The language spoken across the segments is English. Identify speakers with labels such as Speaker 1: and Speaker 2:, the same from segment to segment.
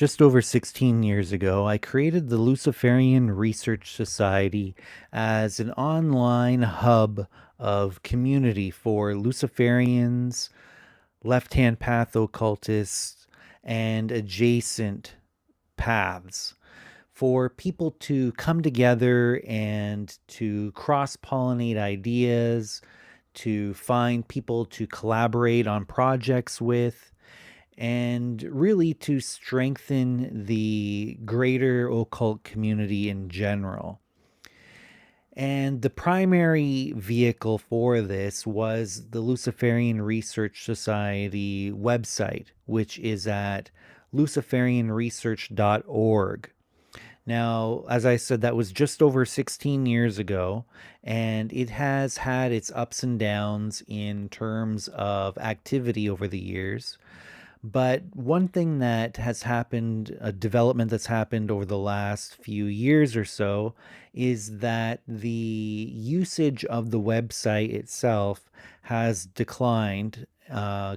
Speaker 1: Just over 16 years ago, I created the Luciferian Research Society as an online hub of community for Luciferians, left hand path occultists, and adjacent paths for people to come together and to cross pollinate ideas, to find people to collaborate on projects with, and really to strengthen the greater occult community in general. And the primary vehicle for this was the Luciferian Research Society website, which is at luciferianresearch.org. Now, as I said, that was just over 16 years ago, and it has had its ups and downs in terms of activity over the years. But one thing that has happened, a development that's happened over the last few years or so, is that the usage of the website itself has declined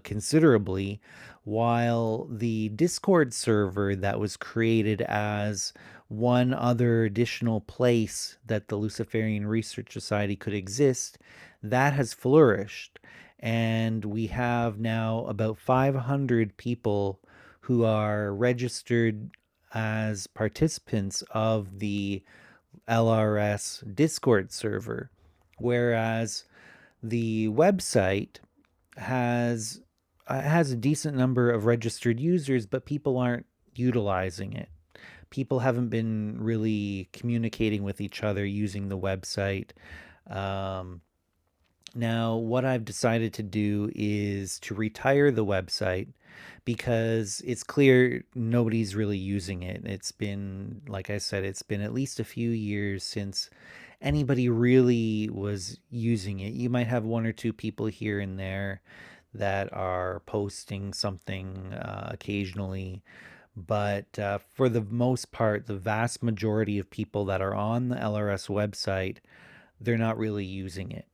Speaker 1: considerably, while the Discord server that was created as one other additional place that the Luciferian Research Society could exist, that has flourished. And we have now about 500 people who are registered as participants of the LRS Discord server, whereas the website has a decent number of registered users, but people aren't utilizing it. People haven't been really communicating with each other using the website. Um, Now, what I've decided to do is to retire the website because it's clear nobody's really using it. It's been, like I said, it's been at least a few years since anybody really was using it. You might have one or two people here and there that are posting something occasionally. But for the most part, the vast majority of people that are on the LRS website, they're not really using it.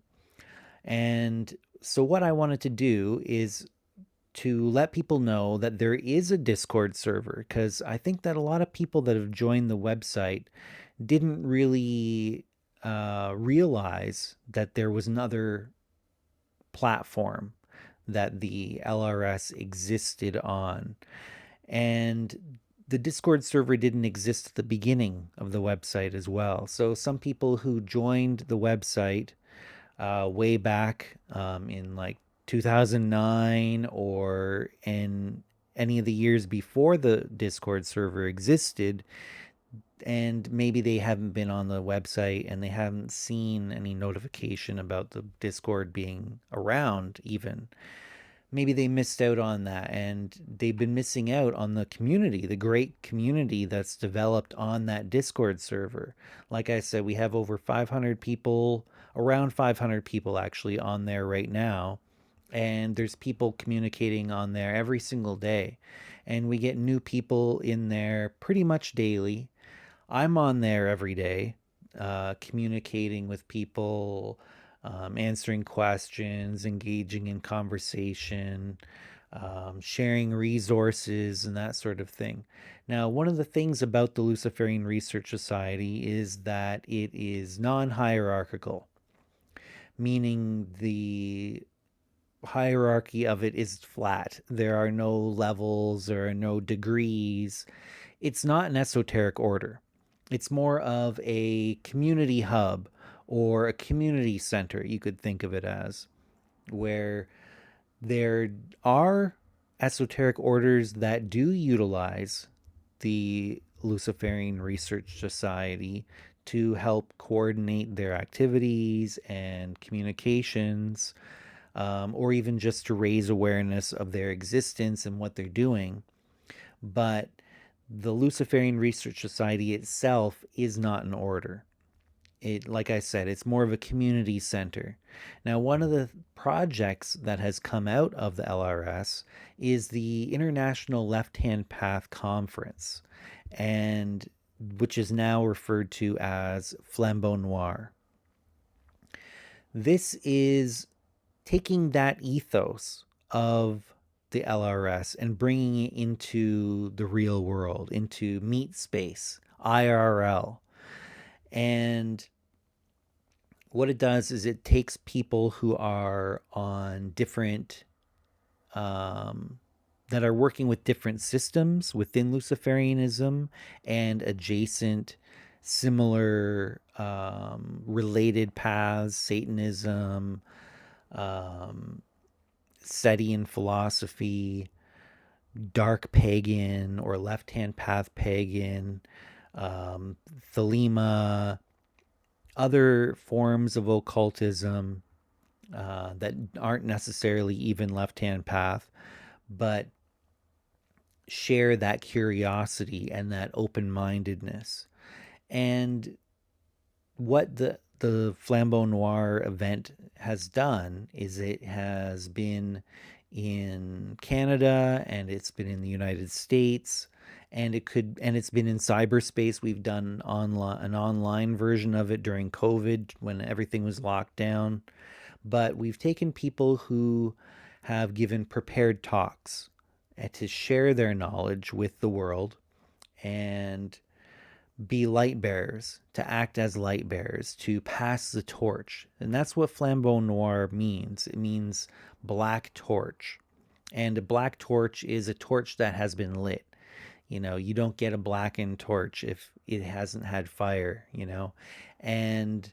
Speaker 1: And so, what I wanted to do is to let people know that there is a Discord server because I think that a lot of people that have joined the website didn't really realize that there was another platform that the LRS existed on. And the Discord server didn't exist at the beginning of the website as well. So, some people who joined the website way back in like 2009 or in any of the years before the Discord server existed, and maybe they haven't been on the website and they haven't seen any notification about the Discord being around, even. Maybe they missed out on that and they've been missing out on the community, the great community that's developed on that Discord server. Like I said, we have over 500 people, around 500 people actually on there right now. And there's people communicating on there every single day. And we get new people in there pretty much daily. I'm on there every day, communicating with people, answering questions, engaging in conversation, sharing resources, and that sort of thing. Now, one of the things about the Luciferian Research Society is that it is non hierarchical, meaning the hierarchy of it is flat. There are no levels, there are no degrees. It's not an esoteric order. It's more of a community hub or a community center, you could think of it as, where there are esoteric orders that do utilize the Luciferian Research Society to help coordinate their activities and communications, or even just to raise awareness of their existence and what they're doing. But the Luciferian Research Society itself is not an order. It, like I said, it's more of a community center. Now, one of the projects that has come out of the LRS is the International Left Hand Path Conference, and which is now referred to as Flambeau Noir. This is taking that ethos of the LRS and bringing it into the real world, into meat space, IRL. And what it does is it takes people who are on different, um, that are working with different systems within Luciferianism and adjacent, similar, related paths, Satanism, um, Setian philosophy, dark pagan or left hand path pagan, Thelema, other forms of occultism that aren't necessarily even left hand path, but share that curiosity and that open mindedness. And what the Flambeau Noir event has done is it has been in Canada and it's been in the United States and it's been in cyberspace. We've done an online version of it during COVID when everything was locked down. But we've taken people who have given prepared talks to share their knowledge with the world and be light bearers, to act as light bearers, to pass the torch. And that's what Flambeau Noir means. It means black torch. And a black torch is a torch that has been lit. You know, you don't get a blackened torch if it hasn't had fire, you know. And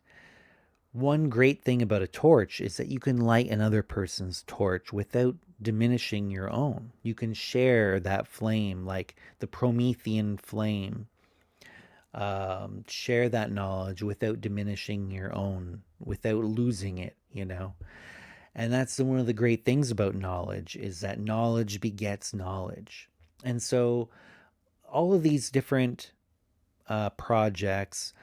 Speaker 1: one great thing about a torch is that you can light another person's torch without diminishing your own. You can share that flame like the Promethean flame. Share that knowledge without diminishing your own, without losing it, you know. And that's one of the great things about knowledge, is that knowledge begets knowledge. And so all of these different projects,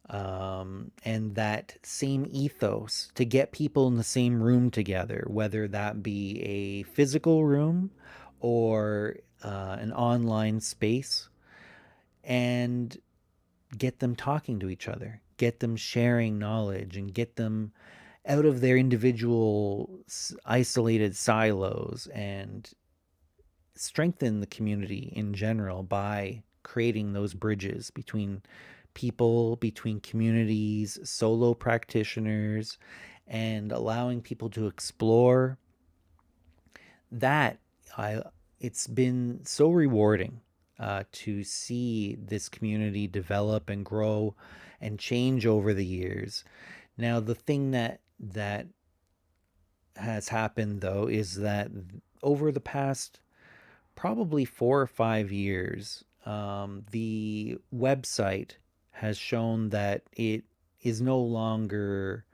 Speaker 1: and that same ethos to get people in the same room together, whether that be a physical room or an online space, and get them talking to each other, get them sharing knowledge, and get them out of their individual isolated silos, and strengthen the community in general by creating those bridges between people, between communities, solo practitioners, and allowing people to explore that. I It's been so rewarding to see this community develop and grow and change over the years. Now, the thing that has happened though is that over the past probably 4 or 5 years, the website has shown that it is no longer,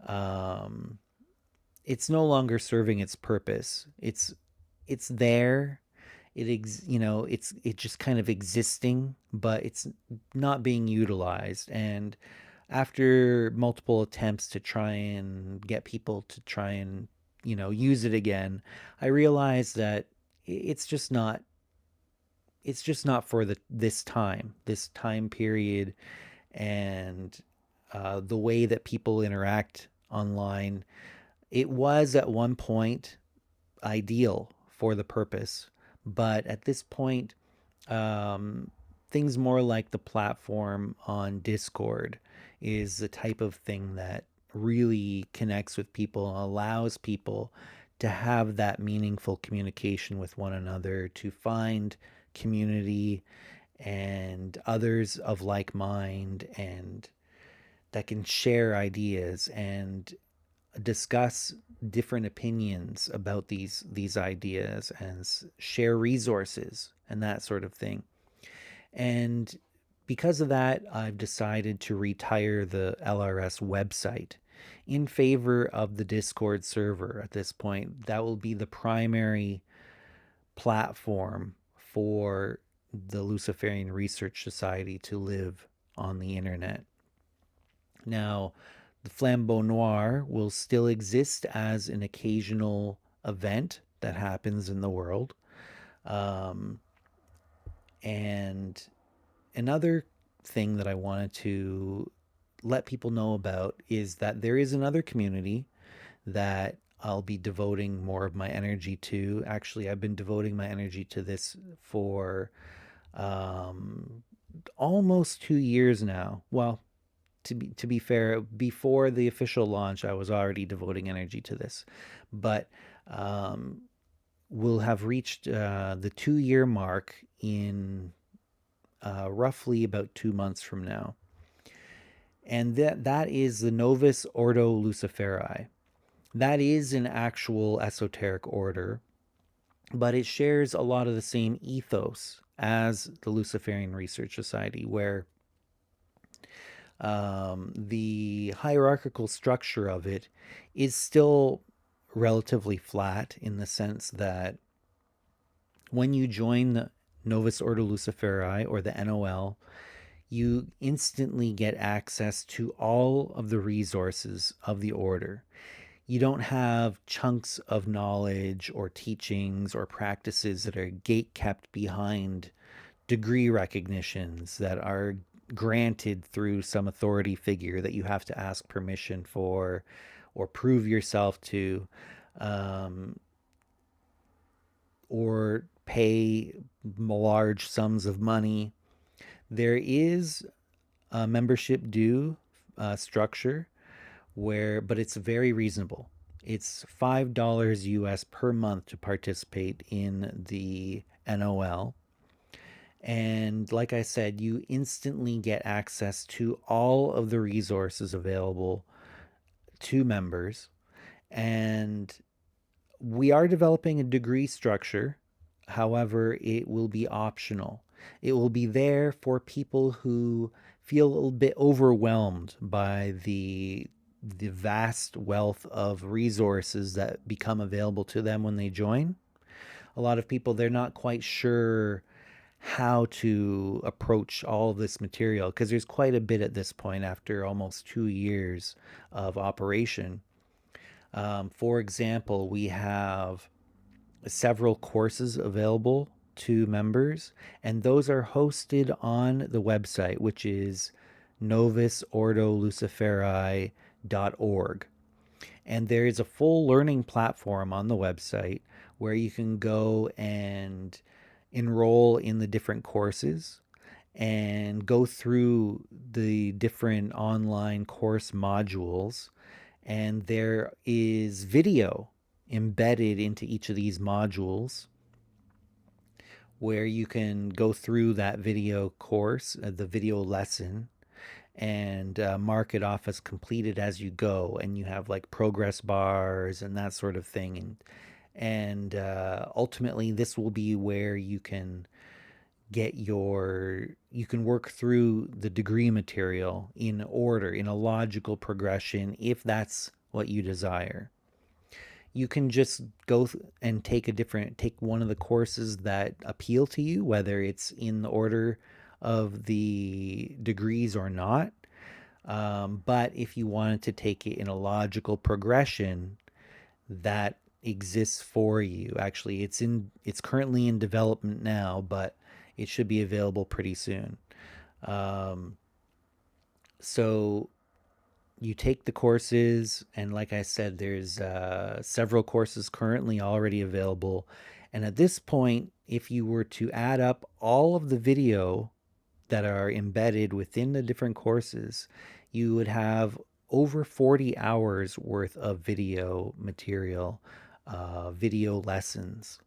Speaker 1: um, it's no longer serving its purpose. It's there. It's just kind of existing, but it's not being utilized. And after multiple attempts to try and get people to try and use it again, I realized that it's just not for this time period, and the way that people interact online. It was at one point ideal for the purpose, but at this point, um, things more like the platform on Discord is the type of thing that really connects with people and allows people to have that meaningful communication with one another, to find community and others of like mind, and that can share ideas and discuss different opinions about these ideas, and share resources and that sort of thing. And because of that, I've decided to retire the LRS website in favor of the Discord server at this point. That will be the primary platform for the Luciferian Research Society to live on the internet. Now, the Flambeau Noir will still exist as an occasional event that happens in the world. Um, and another thing that I wanted to let people know about is that there is another community that I'll be devoting more of my energy to. Actually, I've been devoting my energy to this for um, almost 2 years now. Well, to be fair, before the official launch, I was already devoting energy to this, but um, we'll have reached the 2 year mark in roughly about 2 months from now, and that is the Novus Ordo Luciferi. That is an actual esoteric order, but it shares a lot of the same ethos as the Luciferian Research Society, where the hierarchical structure of it is still relatively flat in the sense that when you join the Novus Ordo Luciferi, or the NOL, you instantly get access to all of the resources of the order. You don't have chunks of knowledge or teachings or practices that are gate kept behind degree recognitions that are granted through some authority figure that you have to ask permission for or prove yourself to, um, or pay large sums of money. There is a membership due structure but it's very reasonable. It's $5 US per month to participate in the NOL. And like I said, you instantly get access to all of the resources available to members. And we are developing a degree structure. However, it will be optional. It will be there for people who feel a little bit overwhelmed by the vast wealth of resources that become available to them when they join. A lot of people, they're not quite sure how to approach all of this material because there's quite a bit at this point after almost 2 years of operation. For example, we have several courses available to members, and those are hosted on the website, which is novusordoluciferi.org. And there is a full learning platform on the website where you can go and enroll in the different courses and go through the different online course modules. And there is video embedded into each of these modules where you can go through that video course, the video lesson, and mark it off as completed as you go. And you have like progress bars and that sort of thing. And ultimately, this will be where you can you can work through the degree material in order, in a logical progression, if that's what you desire. You can just and take one of the courses that appeal to you, whether it's in the order of the degrees or not. But if you wanted to take it in a logical progression, that exists for you. Actually, it's currently in development now, but it should be available pretty soon. Um, so you take the courses, and like I said, there's several courses currently already available. And at this point, if you were to add up all of the video that are embedded within the different courses, you would have over 40 hours worth of video material, video lessons.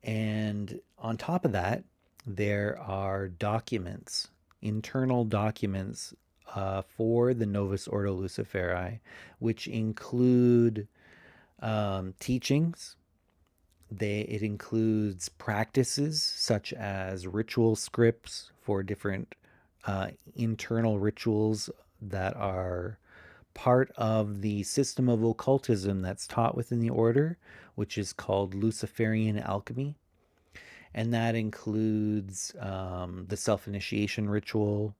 Speaker 1: And on top of that, there are documents, internal documents for the Novus Ordo Luciferi, which include teachings. It includes practices such as ritual scripts for different internal rituals that are part of the system of occultism that's taught within the order, which is called Luciferian Alchemy. And that includes the self initiation ritual.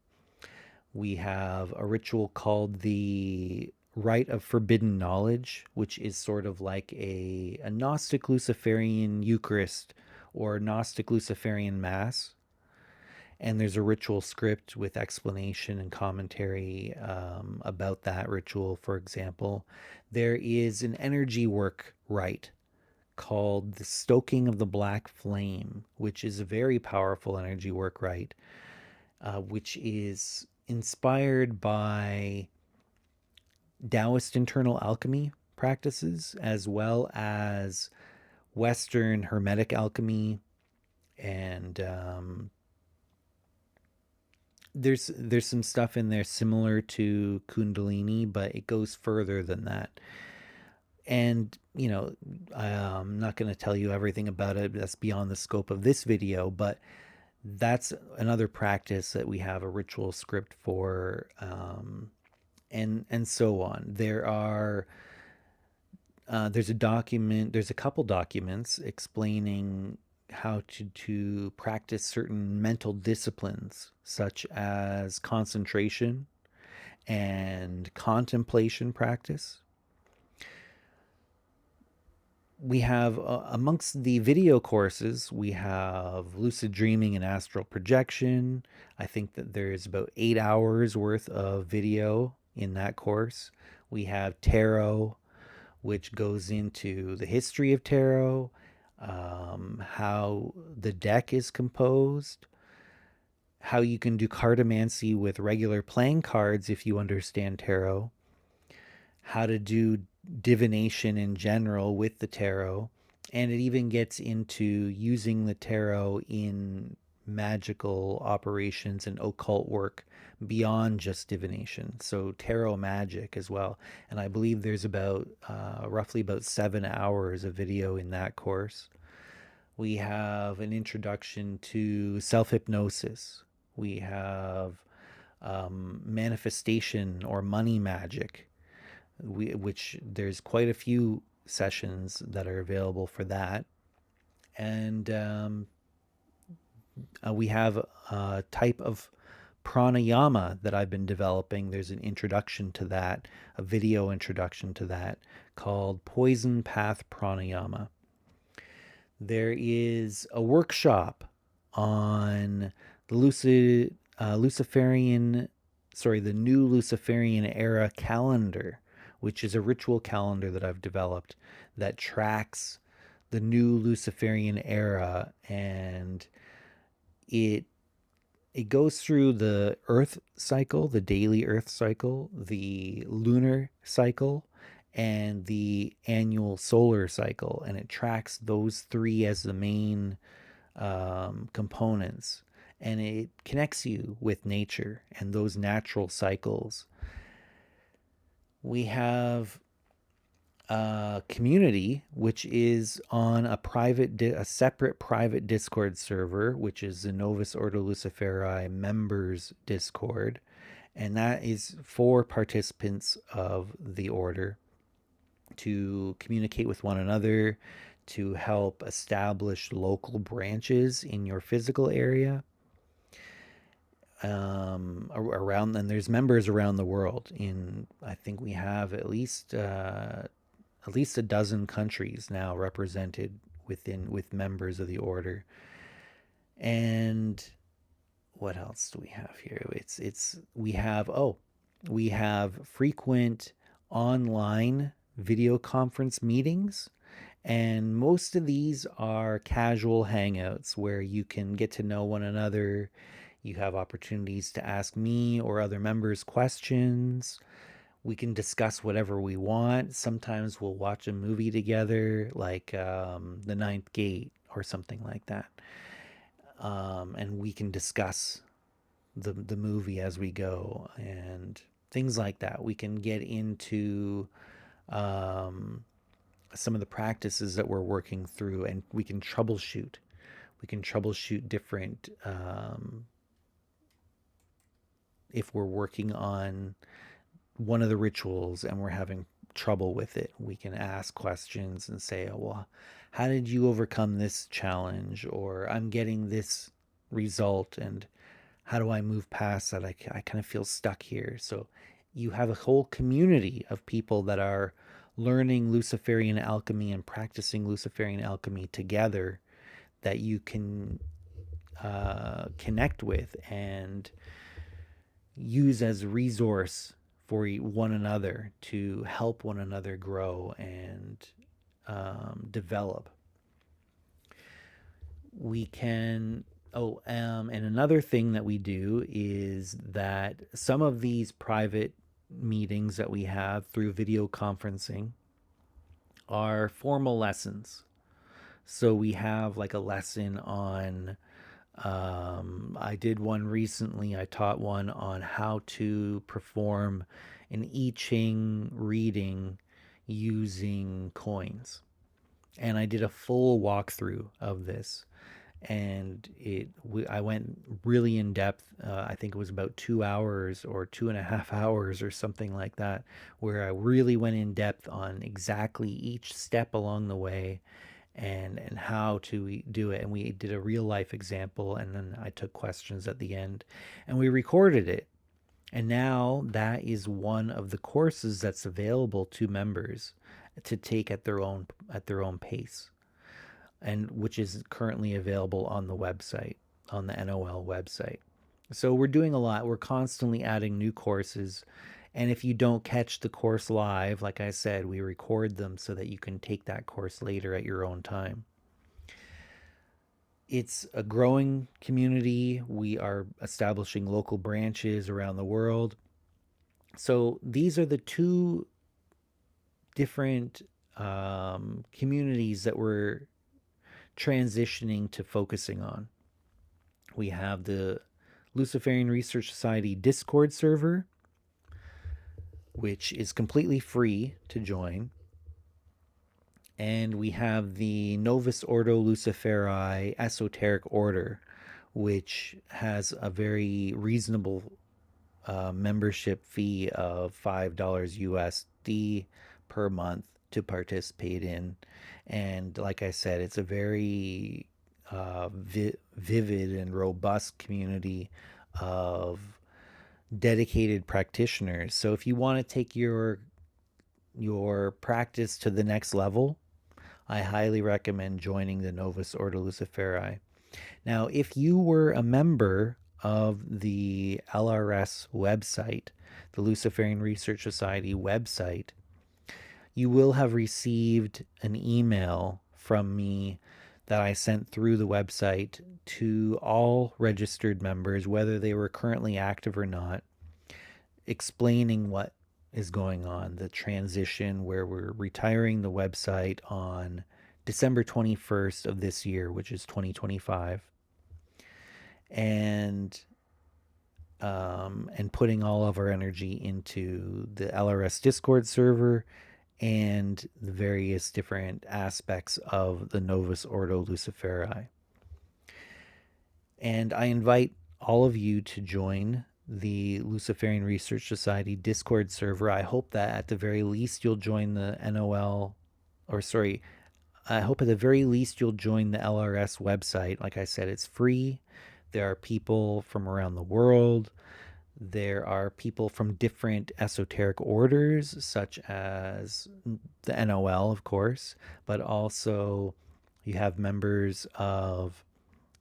Speaker 1: We have a ritual called the Rite of Forbidden Knowledge, which is sort of like a Gnostic Luciferian Eucharist or Gnostic Luciferian Mass. And there's a ritual script with explanation and commentary about that ritual, for example. There is an energy work rite called the Stoking of the Black Flame, which is a very powerful energy work rite, which is inspired by Taoist internal alchemy practices as well as Western Hermetic alchemy. And there's some stuff in there similar to Kundalini, but it goes further than that. And I'm not going to tell you everything about it. That's beyond the scope of this video, but that's another practice that we have a ritual script for, and so on. There's a couple documents explaining how to practice certain mental disciplines such as concentration and contemplation practice. We have, amongst the video courses, we have lucid dreaming and astral projection. I think that there's about 8 hours worth of video in that course. We have tarot, which goes into the history of tarot, how the deck is composed, how you can do cartomancy with regular playing cards if you understand tarot, how to do divination in general with the tarot, and it even gets into using the tarot in magical operations and occult work beyond just divination. So tarot magic as well. And I believe there's about roughly about 7 hours of video in that course. We have an introduction to self-hypnosis. We have manifestation or money magic, which there's quite a few sessions that are available for that. And we have a type of pranayama that I've been developing. There's an introduction to that, a video introduction to that, called Poison Path Pranayama. There is a workshop on the the new Luciferian era calendar, which is a ritual calendar that I've developed that tracks the new Luciferian era, and it goes through the Earth cycle, the daily Earth cycle, the lunar cycle, and the annual solar cycle, and it tracks those three as the main components, and it connects you with nature and those natural cycles. We have a community which is on a separate private Discord server, which is the Novus Ordo Luciferi members Discord, and that is for participants of the order to communicate with one another, to help establish local branches in your physical area. Around, and there's members around the world. I think we have at least a dozen countries now represented with members of the order. And what else do we have here? We have frequent online video conference meetings, and most of these are casual hangouts where you can get to know one another. You have opportunities to ask me or other members questions. We can discuss whatever we want. Sometimes we'll watch a movie together, like The Ninth Gate or something like that. And we can discuss the movie as we go and things like that. We can get into some of the practices that we're working through, and we can troubleshoot. We can troubleshoot different, if we're working on one of the rituals and we're having trouble with it, we can ask questions and say, oh, well, how did you overcome this challenge? Or I'm getting this result, and how do I move past that? I kind of feel stuck here. So you have a whole community of people that are learning Luciferian alchemy and practicing Luciferian alchemy together, that you can connect with and use as a resource for one another to help one another grow and develop. We can and another thing that we do is that some of these private meetings that we have through video conferencing are formal lessons. So we have like a lesson on I did one recently. I taught one on how to perform an I Ching reading using coins. And I did a full walkthrough of this. And I went really in depth. I think it was about 2 hours or 2.5 hours or something like that, where I really went in depth on exactly each step along the way and how to do it. And we did a real life example, and then I took questions at the end, and we recorded it. And now that is one of the courses that's available to members to take at their own pace, and which is currently available on the website, on the NOL website. So we're doing a lot. We're constantly adding new courses. And if you don't catch the course live, like I said, we record them so that you can take that course later at your own time. It's a growing community. We are establishing local branches around the world. So these are the two different communities that we're transitioning to focusing on. We have the Luciferian Research Society Discord server, which is completely free to join. And we have the Novus Ordo Luciferi Esoteric Order, which has a very reasonable membership fee of $5 USD per month to participate in. And like I said, it's a very vivid and robust community of dedicated practitioners. So if you want to take your practice to the next level, I highly recommend joining the Novus Ordo Luciferi. Now, if you were a member of the LRS website, the Luciferian Research Society website, you will have received an email from me that I sent through the website to all registered members, whether they were currently active or not, explaining what is going on, the transition where we're retiring the website on December 21st of this year, which is 2025, and putting all of our energy into the LRS Discord server and the various different aspects of the Novus Ordo Luciferi. And I invite all of you to join the Luciferian Research Society Discord server. I hope that at the very least you'll join the I hope at the very least you'll join the LRS website. Like I said, it's free. There are people from around the world. There are people from different esoteric orders, such as the NOL, of course, but also you have members of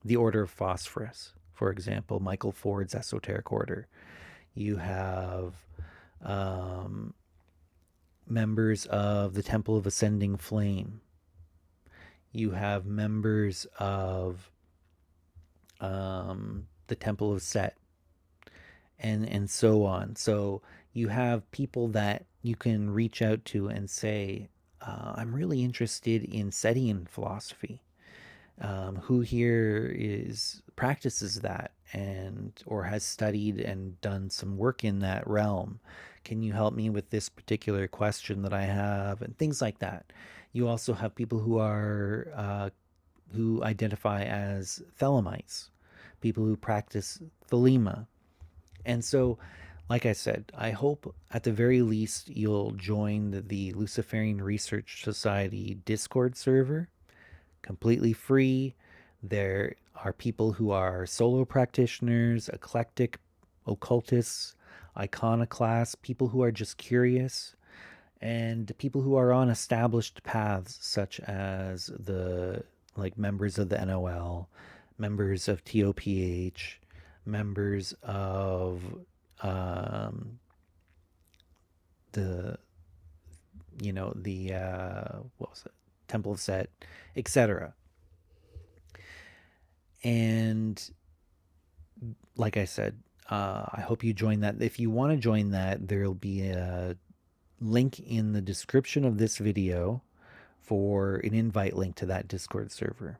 Speaker 1: the Order of Phosphorus, for example, Michael Ford's esoteric order. You have members of the Temple of Ascending Flame. You have members of the Temple of Set, and so on. So you have people that you can reach out to and say, I'm really interested in Setian philosophy. Who here practices that and or has studied and done some work in that realm? Can you help me with this particular question that I have? And things like that. You also have people who identify as Thelemites, people who practice Thelema. And so, like I said, I hope at the very least you'll join the Luciferian Research Society Discord server, completely free. There are people who are solo practitioners, eclectic occultists, iconoclasts, people who are just curious, and people who are on established paths, such as the members of the NOL, members of TOPH, members of um, the what was it, Temple of Set, etc. And like I said, I hope you join that. If you want to join that, there'll be a link in the description of this video for an invite link to that Discord server.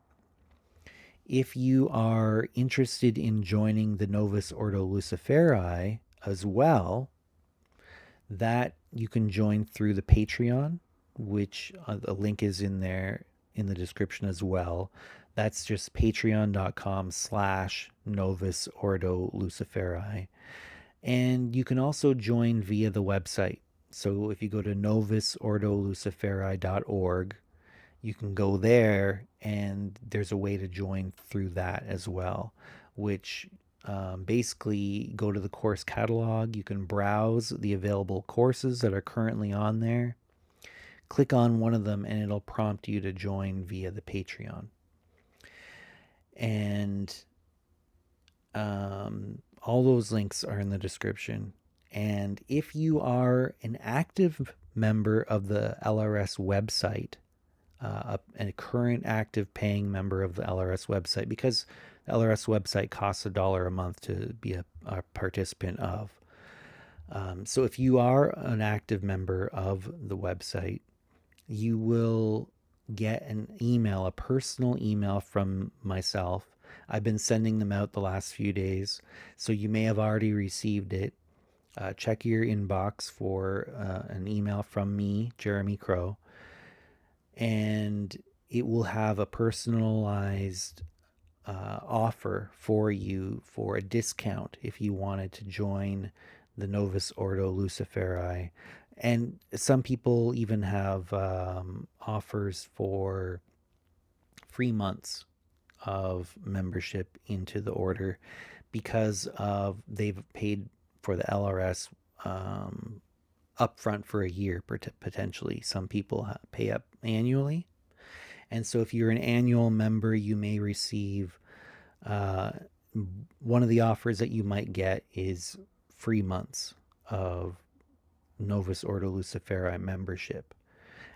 Speaker 1: If you are interested in joining the Novus Ordo Luciferi as well, that you can join through the Patreon, which the link is in there in the description as well. That's just patreon.com/Novus Ordo Luciferi. And you can also join via the website. So if you go to novusordoluciferi.org, you can go there and there's a way to join through that as well, which basically go to the course catalog. You can browse the available courses that are currently on there. Click on one of them and it'll prompt you to join via the Patreon. And all those links are in the description. And if you are an active member of the LRS website, a current active paying member of the LRS website, because the LRS website costs $1 a month to be a participant of. So if you are an active member of the website, you will get an email, a personal email from myself. I've been sending them out the last few days, so you may have already received it. Check your inbox for an email from me, Jeremy Crow, and it will have a personalized offer for you for a discount if you wanted to join the Novus Ordo Luciferi. And some people even have offers for 3 months of membership into the order because of they've paid for the LRS upfront for a year potentially. Some people pay up annually, and so if you're an annual member, you may receive one of the offers that you might get is 3 months of Novus Ordo Luciferi membership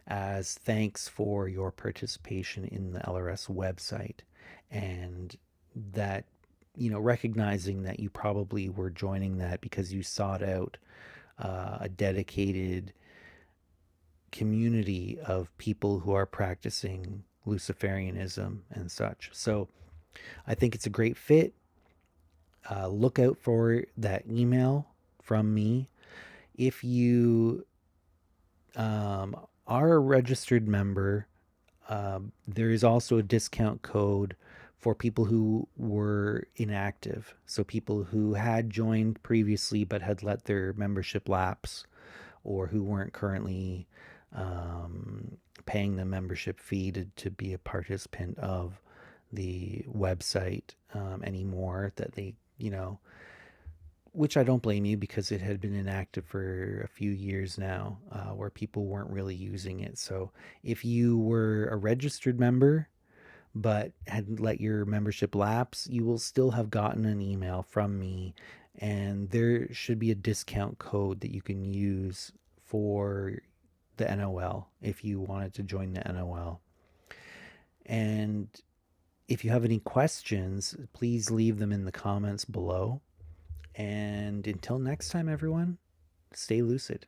Speaker 1: as thanks for your participation in the LRS website, and that, recognizing that you probably were joining that because you sought out a dedicated community of people who are practicing Luciferianism and such. So I think it's a great fit. Look out for that email from me. If you are a registered member, there is also a discount code for people who were inactive. So people who had joined previously but had let their membership lapse, or who weren't currently paying the membership fee to be a participant of the website anymore, that they, which I don't blame you because it had been inactive for a few years now, where people weren't really using it. So if you were a registered member but had let your membership lapse, you will still have gotten an email from me, and there should be a discount code that you can use for the NOL if you wanted to join the NOL. And if you have any questions, please leave them in the comments below. And until next time, everyone, stay lucid.